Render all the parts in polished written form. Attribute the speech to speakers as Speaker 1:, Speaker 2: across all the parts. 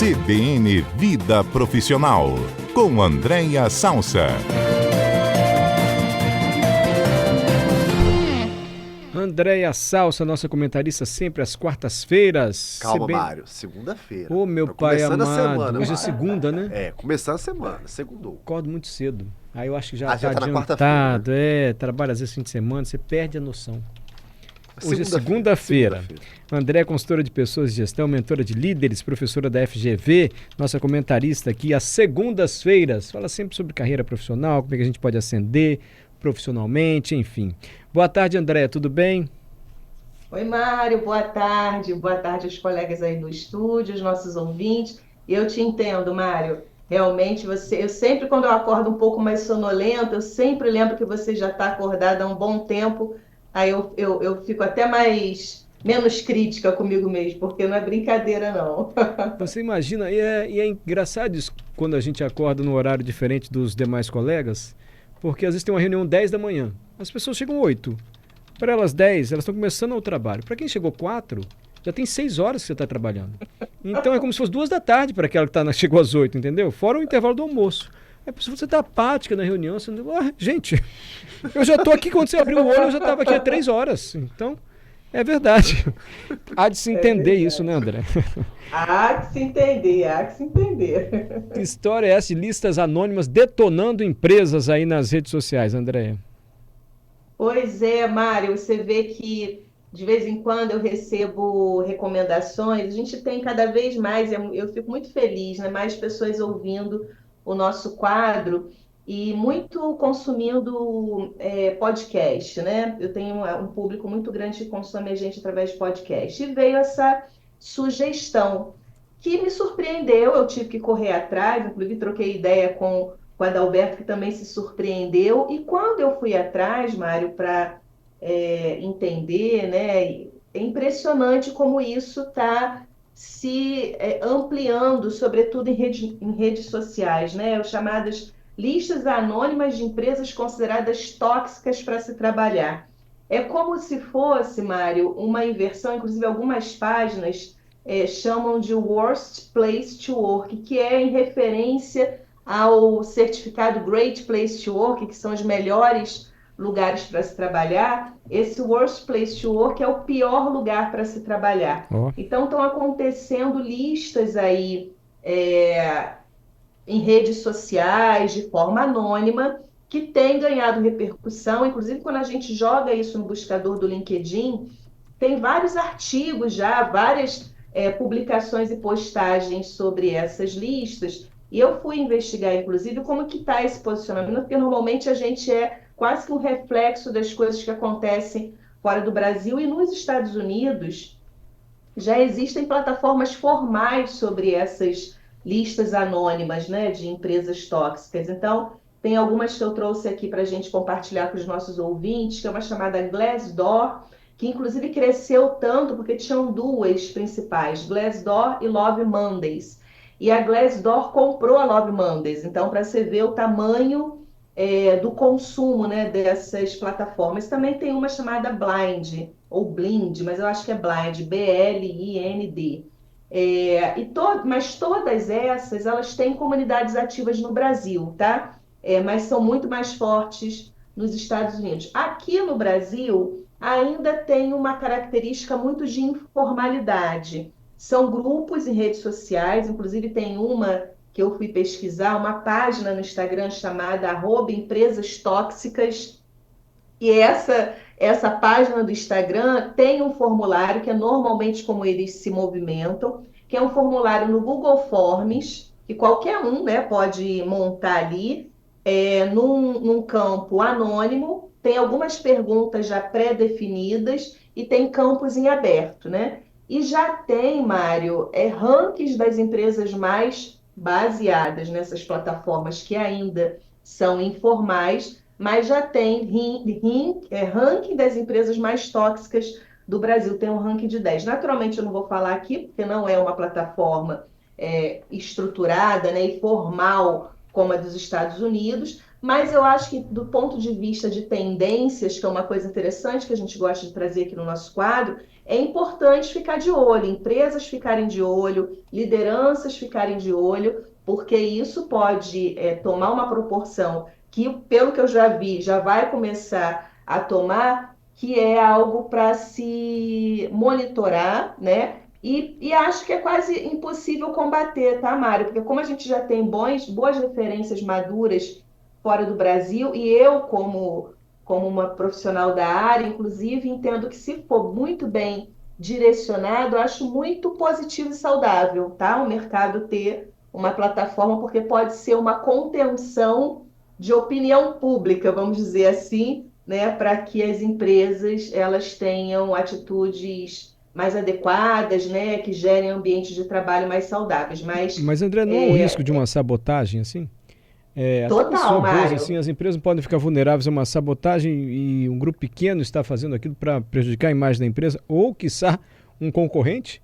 Speaker 1: CBN Vida Profissional, com Andréia Salsa.
Speaker 2: Andréia Salsa, nossa comentarista, sempre às quartas-feiras.
Speaker 3: Calma, Mário, segunda-feira.
Speaker 2: Ô, meu pai amado,
Speaker 3: semana,
Speaker 2: hoje é segunda, né?
Speaker 3: Começando a semana, segundou.
Speaker 2: Acordo muito cedo. Aí eu acho que já
Speaker 3: já
Speaker 2: tá
Speaker 3: tá na
Speaker 2: adiantado.
Speaker 3: quarta-feira, né?
Speaker 2: Trabalho às vezes fim de semana, você perde a noção. Hoje é segunda-feira. André é consultora de pessoas de gestão, mentora de líderes, professora da FGV, nossa comentarista aqui às segundas-feiras. Fala sempre sobre carreira profissional, como é que a gente pode ascender profissionalmente, enfim. Boa tarde, André, tudo bem?
Speaker 4: Oi, Mário, boa tarde. Boa tarde aos colegas aí do estúdio, os nossos ouvintes. Eu te entendo, Mário. Realmente, eu sempre, quando eu acordo um pouco mais sonolenta, eu sempre lembro que você já está acordada há um bom tempo. Aí eu fico até menos crítica comigo mesmo, porque não é brincadeira, não.
Speaker 2: Você imagina, e é engraçado isso quando a gente acorda num horário diferente dos demais colegas, porque às vezes tem uma reunião 10 da manhã, as pessoas chegam 8. Para elas 10, elas estão começando o trabalho. Para quem chegou 4, já tem 6 horas que você está trabalhando. Então é como se fosse 2 da tarde para aquela que chegou às 8, entendeu? Fora o intervalo do almoço. É se você está apática na reunião, você não... gente, eu já estou aqui, quando você abriu o olho, eu já estava aqui há 3 horas. Então, é verdade. Há de se entender isso, né, André?
Speaker 4: Há que se entender, há que se entender.
Speaker 2: Que história é essa de listas anônimas detonando empresas aí nas redes sociais, André?
Speaker 4: Pois é, Mário, você vê que de vez em quando eu recebo recomendações, a gente tem cada vez mais, eu fico muito feliz, né? Mais pessoas ouvindo o nosso quadro e muito consumindo podcast, né? Eu tenho um público muito grande que consome a gente através de podcast. E veio essa sugestão que me surpreendeu, eu tive que correr atrás, inclusive troquei ideia com o Adalberto, que também se surpreendeu. E quando eu fui atrás, Mário, para entender, né? É impressionante como isso está se ampliando, sobretudo em redes sociais, né? As chamadas listas anônimas de empresas consideradas tóxicas para se trabalhar. É como se fosse, Mário, uma inversão, inclusive algumas páginas chamam de Worst Place to Work, que é em referência ao certificado Great Place to Work, que são os melhores lugares para se trabalhar. Esse Worst Place to Work é o pior lugar para se trabalhar. Então, estão acontecendo listas aí em redes sociais, de forma anônima, que tem ganhado repercussão. Inclusive, quando a gente joga isso no buscador do LinkedIn, tem vários artigos já, várias publicações e postagens sobre essas listas. E eu fui investigar, inclusive, como que está esse posicionamento, porque normalmente a gente é quase que um reflexo das coisas que acontecem fora do Brasil. E nos Estados Unidos já existem plataformas formais sobre essas listas anônimas, né, de empresas tóxicas. Então, tem algumas que eu trouxe aqui para a gente compartilhar com os nossos ouvintes, que é uma chamada Glassdoor, que inclusive cresceu tanto porque tinham duas principais, Glassdoor e Love Mondays. E a Glassdoor comprou a Love Mondays. Então, para você ver o tamanho do consumo, né, dessas plataformas. Também tem uma chamada Blind, ou Blind, mas eu acho que é Blind, B-L-I-N-D. Mas todas essas, elas têm comunidades ativas no Brasil, tá? Mas são muito mais fortes nos Estados Unidos. Aqui no Brasil, ainda tem uma característica muito de informalidade. São grupos em redes sociais, inclusive tem uma que eu fui pesquisar, uma página no Instagram chamada @empresastóxicas, e essa página do Instagram tem um formulário que é normalmente como eles se movimentam, que é um formulário no Google Forms, que qualquer um, né, pode montar ali, num campo anônimo, tem algumas perguntas já pré-definidas e tem campos em aberto, né? E já tem, Mário, rankings das empresas mais baseadas nessas plataformas que ainda são informais, mas já tem ranking das empresas mais tóxicas do Brasil. Tem um ranking de 10. Naturalmente, eu não vou falar aqui, porque não é uma plataforma estruturada, né, e formal como a dos Estados Unidos, mas eu acho que do ponto de vista de tendências, que é uma coisa interessante que a gente gosta de trazer aqui no nosso quadro, é importante ficar de olho, empresas ficarem de olho, lideranças ficarem de olho, porque isso pode tomar uma proporção que, pelo que eu já vi, já vai começar a tomar, que é algo para se monitorar, né? E acho que é quase impossível combater, tá, Mário? Porque como a gente já tem boas referências maduras fora do Brasil, e eu, como uma profissional da área, inclusive, entendo que se for muito bem direcionado, eu acho muito positivo e saudável, tá? O mercado ter uma plataforma, porque pode ser uma contenção de opinião pública, vamos dizer assim, né, para que as empresas elas tenham atitudes mais adequadas, né, que gerem ambientes de trabalho mais saudáveis.
Speaker 2: Mas, André, não há um risco de uma sabotagem, assim? Até
Speaker 4: Total,
Speaker 2: pessoas boas, assim,
Speaker 4: Mário.
Speaker 2: as empresas podem ficar vulneráveis a uma sabotagem e um grupo pequeno está fazendo aquilo para prejudicar a imagem da empresa, ou, quiçá, um concorrente?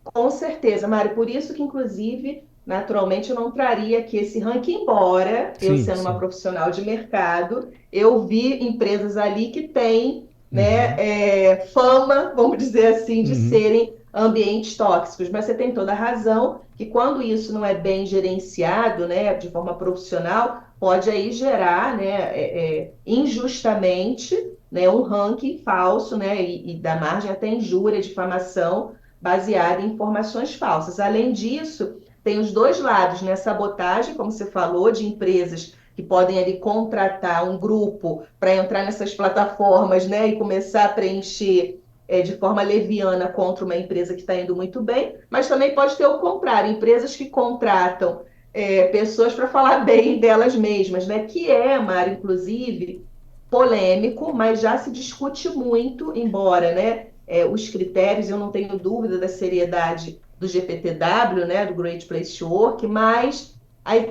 Speaker 4: Com certeza, Mário. Por isso que, inclusive, naturalmente, eu não traria aqui esse ranking, embora eu
Speaker 2: Sim,
Speaker 4: sendo uma
Speaker 2: sim.
Speaker 4: profissional de mercado, eu vi empresas ali que têm, né,
Speaker 2: Uhum,
Speaker 4: fama, vamos dizer assim, de
Speaker 2: uhum.
Speaker 4: serem ambientes tóxicos. Mas você tem toda a razão que quando isso não é bem gerenciado, né, de forma profissional, pode aí gerar, né, injustamente, né, um ranking falso, né, e dar margem até injúria, difamação baseada em informações falsas. Além disso, tem os dois lados, né? Sabotagem, como você falou, de empresas que podem ali contratar um grupo para entrar nessas plataformas, né, e começar a preencher de forma leviana contra uma empresa que está indo muito bem, mas também pode ter o contrário, empresas que contratam pessoas para falar bem delas mesmas, né? Que é, Mário, inclusive, polêmico, mas já se discute muito, embora, né, os critérios, eu não tenho dúvida da seriedade do GPTW, né, do Great Place to Work, mas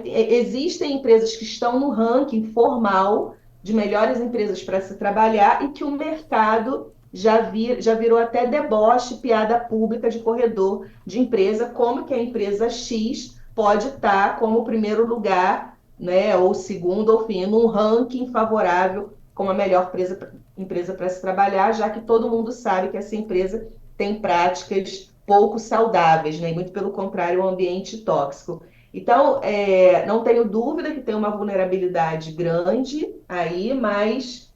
Speaker 4: existem empresas que estão no ranking formal de melhores empresas para se trabalhar e que o mercado já virou até deboche, piada pública de corredor de empresa, como que a empresa X pode estar como primeiro lugar, né, ou segundo, ou fim, num ranking favorável como a melhor empresa para se trabalhar, já que todo mundo sabe que essa empresa tem práticas pouco saudáveis, né? E muito pelo contrário, um ambiente tóxico. Então, não tenho dúvida que tem uma vulnerabilidade grande aí, mas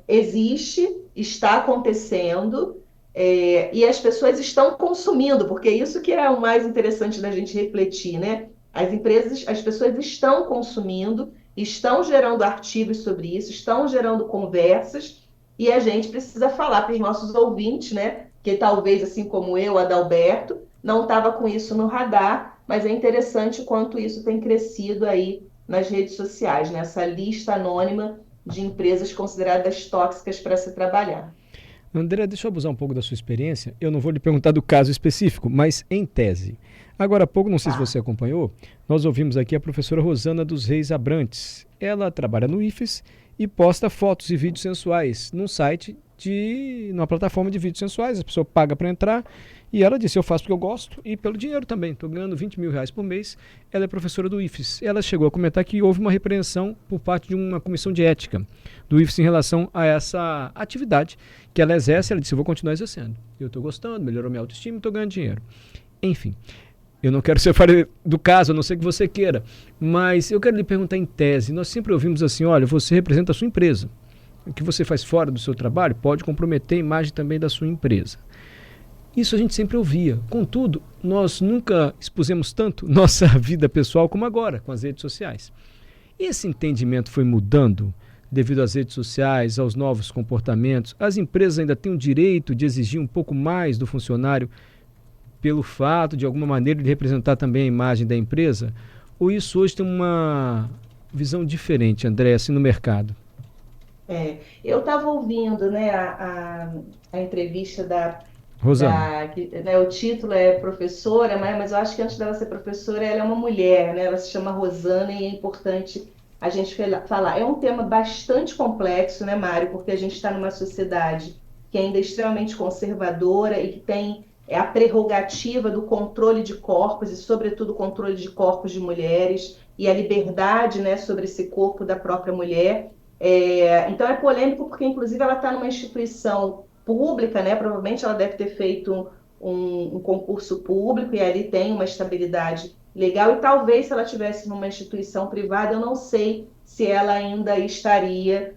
Speaker 4: existe, está acontecendo, e as pessoas estão consumindo, porque isso que é o mais interessante da gente refletir, né? As pessoas estão consumindo, estão gerando artigos sobre isso, estão gerando conversas, e a gente precisa falar para os nossos ouvintes, né? Que talvez, assim como eu, Adalberto, não estava com isso no radar, mas é interessante o quanto isso tem crescido aí nas redes sociais, nessa lista anônima de empresas consideradas tóxicas para se trabalhar.
Speaker 2: André, deixa eu abusar um pouco da sua experiência. Eu não vou lhe perguntar do caso específico, mas em tese. Agora há pouco, não sei se
Speaker 4: Tá.
Speaker 2: você acompanhou, nós ouvimos aqui a professora Rosana dos Reis Abrantes. Ela trabalha no IFES e posta fotos e vídeos sensuais num site numa plataforma de vídeos sensuais. A pessoa paga para entrar e ela disse, eu faço porque eu gosto e pelo dinheiro também. Estou ganhando 20 mil reais por mês. Ela é professora do IFES. Ela chegou a comentar que houve uma repreensão por parte de uma comissão de ética do IFES em relação a essa atividade que ela exerce. Ela disse, eu vou continuar exercendo. Eu estou gostando, melhorou minha autoestima e estou ganhando dinheiro. Enfim, eu não quero ser fora do caso, a não ser que você queira, mas eu quero lhe perguntar em tese. Nós sempre ouvimos assim, olha, você representa a sua empresa. O que você faz fora do seu trabalho pode comprometer a imagem também da sua empresa. Isso a gente sempre ouvia. Contudo, nós nunca expusemos tanto nossa vida pessoal como agora, com as redes sociais. Esse entendimento foi mudando devido às redes sociais, aos novos comportamentos. As empresas ainda têm o direito de exigir um pouco mais do funcionário pelo fato, de alguma maneira, de representar também a imagem da empresa? Ou isso hoje tem uma visão diferente, André, assim, no mercado?
Speaker 4: Eu estava ouvindo, né, a entrevista
Speaker 2: Rosana.
Speaker 4: né, o título é professora, mas eu acho que antes dela ser professora, ela é uma mulher, né? Ela se chama Rosana e é importante a gente falar. É um tema bastante complexo, né, Mário? Porque a gente está numa sociedade que ainda é extremamente conservadora e que tem a prerrogativa do controle de corpos e, sobretudo, o controle de corpos de mulheres e a liberdade, né, sobre esse corpo da própria mulher. Então é polêmico porque, inclusive, ela está numa instituição pública, né? Provavelmente ela deve ter feito um concurso público e ali tem uma estabilidade legal. E talvez se ela tivesse numa instituição privada, eu não sei se ela ainda estaria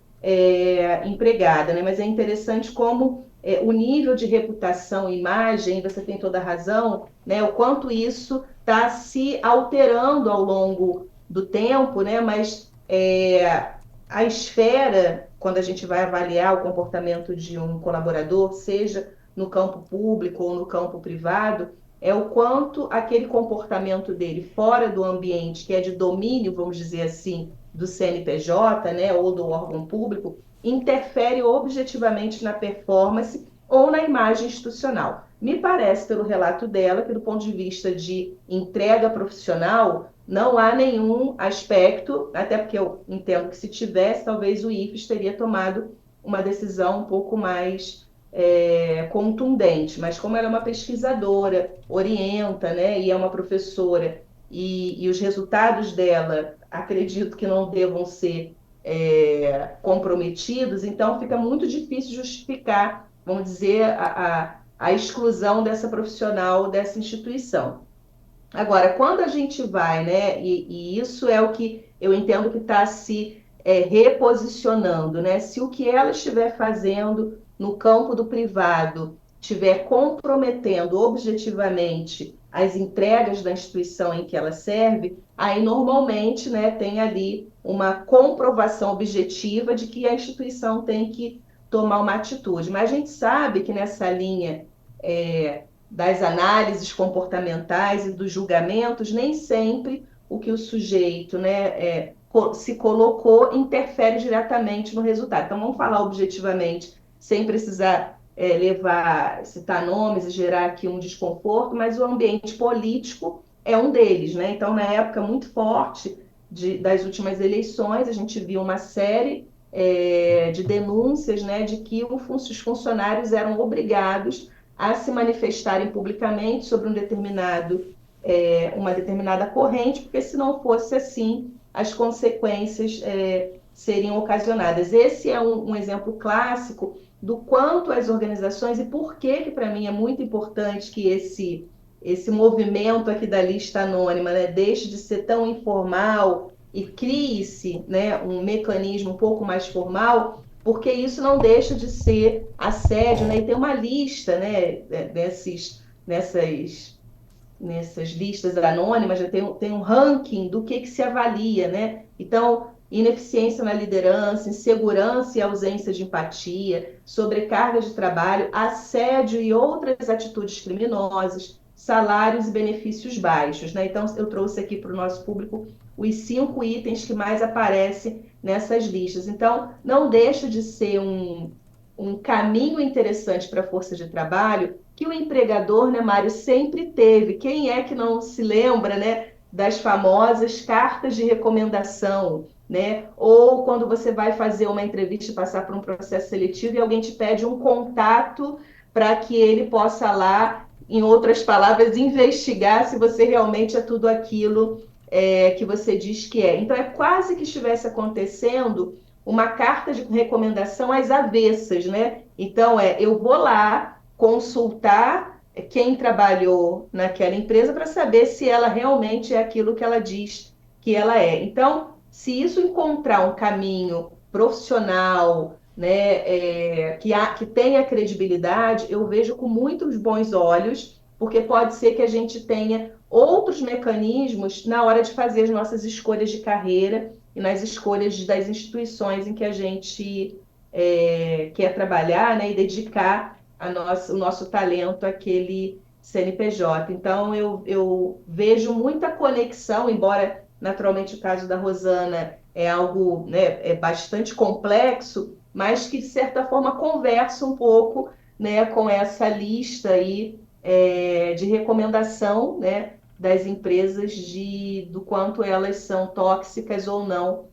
Speaker 4: empregada, né? Mas é interessante como o nível de reputação e imagem, você tem toda a razão, né? O quanto isso está se alterando ao longo do tempo, né? Mas a esfera, quando a gente vai avaliar o comportamento de um colaborador, seja no campo público ou no campo privado, é o quanto aquele comportamento dele fora do ambiente, que é de domínio, vamos dizer assim, do CNPJ, né, ou do órgão público, interfere objetivamente na performance ou na imagem institucional. Me parece, pelo relato dela, que do ponto de vista de entrega profissional, não há nenhum aspecto, até porque eu entendo que se tivesse, talvez o IFES teria tomado uma decisão um pouco mais contundente, mas como ela é uma pesquisadora, orienta, né, e é uma professora, e os resultados dela, acredito que não devam ser comprometidos, então fica muito difícil justificar, vamos dizer, a exclusão dessa profissional dessa instituição. Agora, quando a gente vai, né, e isso é o que eu entendo que está se reposicionando, né? Se o que ela estiver fazendo no campo do privado estiver comprometendo objetivamente as entregas da instituição em que ela serve, aí normalmente, né, tem ali uma comprovação objetiva de que a instituição tem que tomar uma atitude. Mas a gente sabe que nessa linha das análises comportamentais e dos julgamentos, nem sempre o que o sujeito, né, se colocou interfere diretamente no resultado. Então, vamos falar objetivamente, sem precisar citar nomes e gerar aqui um desconforto, mas o ambiente político é um deles, né? Então, na época muito forte das últimas eleições, a gente viu uma série de denúncias, né, de que os funcionários eram obrigados a se manifestarem publicamente sobre uma determinada corrente, porque se não fosse assim, as consequências seriam ocasionadas. Esse é um exemplo clássico do quanto as organizações, e por que para mim é muito importante que esse movimento aqui da lista anônima, né, deixe de ser tão informal e crie-se, né, um mecanismo um pouco mais formal, porque isso não deixa de ser assédio, né? E tem uma lista, né, nessas listas anônimas, já tem um ranking do que se avalia, né? Então, ineficiência na liderança, insegurança e ausência de empatia, sobrecarga de trabalho, assédio e outras atitudes criminosas, salários e benefícios baixos, né? Então, eu trouxe aqui para o nosso público os 5 itens que mais aparecem nessas listas. Então, não deixa de ser um caminho interessante para a força de trabalho que o empregador, né, Mário, sempre teve. Quem é que não se lembra, né, das famosas cartas de recomendação, né? Ou quando você vai fazer uma entrevista e passar por um processo seletivo e alguém te pede um contato para que ele possa lá, em outras palavras, investigar se você realmente é tudo aquilo que você diz que é. Então, é quase que estivesse acontecendo uma carta de recomendação às avessas, né? Então, eu vou lá consultar quem trabalhou naquela empresa para saber se ela realmente é aquilo que ela diz que ela é. Então, se isso encontrar um caminho profissional, né, que tenha credibilidade, eu vejo com muitos bons olhos, porque pode ser que a gente tenha outros mecanismos na hora de fazer as nossas escolhas de carreira e nas escolhas das instituições em que a gente quer trabalhar, né, e dedicar o nosso talento àquele CNPJ. Então, eu vejo muita conexão, embora naturalmente o caso da Rosana é algo, né, bastante complexo, mas que de certa forma conversa um pouco, né, com essa lista aí de recomendação, né, das empresas do quanto elas são tóxicas ou não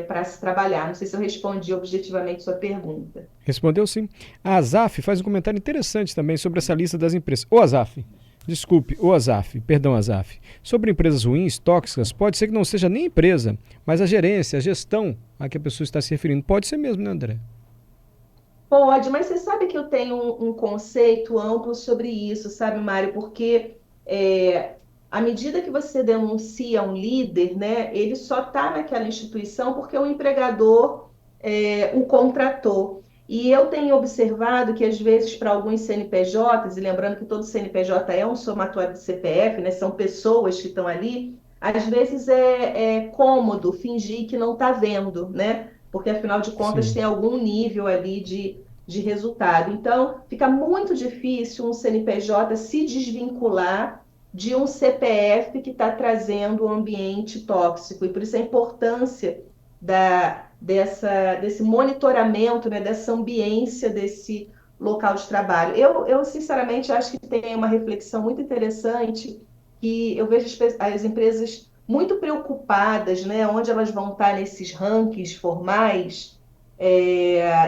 Speaker 4: para se trabalhar. Não sei se eu respondi objetivamente sua pergunta.
Speaker 2: Respondeu sim. A Azaf faz um comentário interessante também sobre essa lista das empresas. Azaf, perdão, Azaf. Sobre empresas ruins, tóxicas, pode ser que não seja nem empresa, mas a gerência, a gestão a que a pessoa está se referindo. Pode ser mesmo, né, André?
Speaker 4: Pode, mas você sabe que eu tenho um conceito amplo sobre isso, sabe, Mário? Porque à medida que você denuncia um líder, né, ele só está naquela instituição porque o empregador o contratou. E eu tenho observado que, às vezes, para alguns CNPJs, e lembrando que todo CNPJ é um somatório de CPF, né, são pessoas que estão ali, às vezes é cômodo fingir que não está vendo, né? Porque, afinal de contas,
Speaker 2: Sim,
Speaker 4: tem algum nível ali de resultado. Então, fica muito difícil um CNPJ se desvincular de um CPF que está trazendo um ambiente tóxico. E por isso a importância desse monitoramento, né, dessa ambiência desse local de trabalho. Eu, sinceramente, acho que tem uma reflexão muito interessante que eu vejo as empresas muito preocupadas, né, onde elas vão estar nesses rankings formais.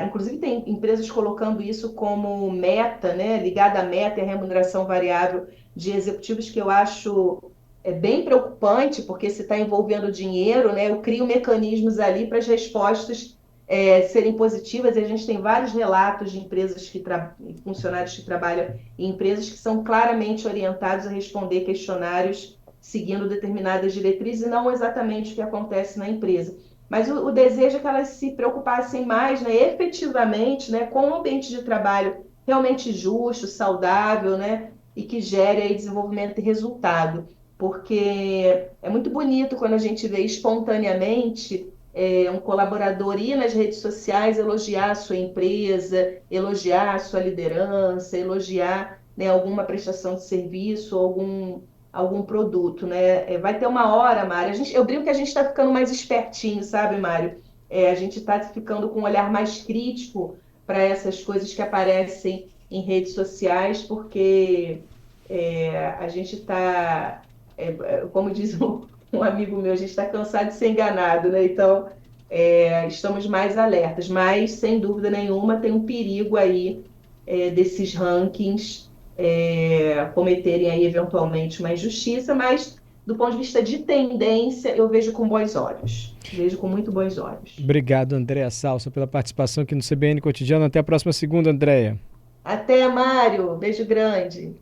Speaker 4: Inclusive tem empresas colocando isso como meta, né, ligada à meta e à remuneração variável de executivos, que eu acho bem preocupante, porque se está envolvendo dinheiro, né, eu crio mecanismos ali para as respostas serem positivas, e a gente tem vários relatos de empresas funcionários que trabalham em empresas que são claramente orientados a responder questionários seguindo determinadas diretrizes e não exatamente o que acontece na empresa. Mas o desejo é que elas se preocupassem mais, né, efetivamente, né, com um ambiente de trabalho realmente justo, saudável, né, e que gere aí desenvolvimento e resultado. Porque é muito bonito quando a gente vê espontaneamente um colaborador ir nas redes sociais elogiar a sua empresa, elogiar a sua liderança, elogiar, né, alguma prestação de serviço, algum produto, né? Vai ter uma hora, Mário. Eu brinco que a gente está ficando mais espertinho, sabe, Mário? A gente está ficando com um olhar mais crítico para essas coisas que aparecem em redes sociais, porque a gente está, como diz um amigo meu, a gente está cansado de ser enganado, né? Então, estamos mais alertas, mas sem dúvida nenhuma tem um perigo aí desses rankings cometerem aí eventualmente uma injustiça, mas do ponto de vista de tendência, eu vejo com bons olhos, vejo com muito bons olhos.
Speaker 2: obrigado, Andréa Salsa, pela participação aqui no CBN Cotidiano. Até a próxima segunda, Andréa.
Speaker 4: Até, Mário, beijo grande.